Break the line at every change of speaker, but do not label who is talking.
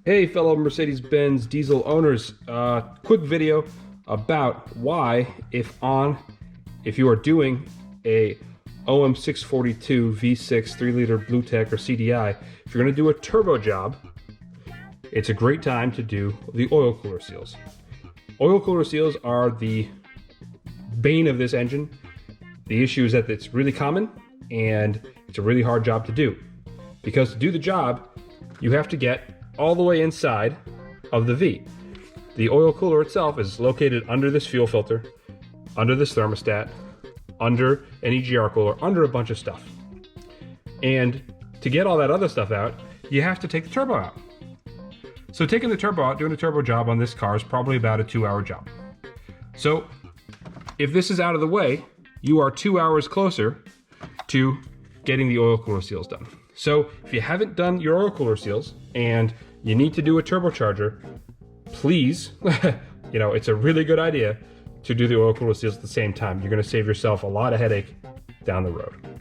Hey fellow Mercedes-Benz diesel owners, quick video about why if you are doing a OM642 V6 3-liter Blue Tech or CDI, if you're going to do a turbo job, it's a great time to do the oil cooler seals. Oil cooler seals are the bane of this engine. The issue is that it's really common and it's a really hard job to do. Because to do the job, you have to get all the way inside of the V. The oil cooler itself is located under this fuel filter, under this thermostat, under an EGR cooler, under a bunch of stuff. And to get all that other stuff out, you have to take the turbo out. So taking the turbo out, doing a turbo job on this car is probably about a 2-hour job. So if this is out of the way, you are 2 hours closer to getting the oil cooler seals done. So if you haven't done your oil cooler seals and you need to do a turbocharger, please, it's a really good idea to do the oil cooler seals at the same time. You're gonna save yourself a lot of headache down the road.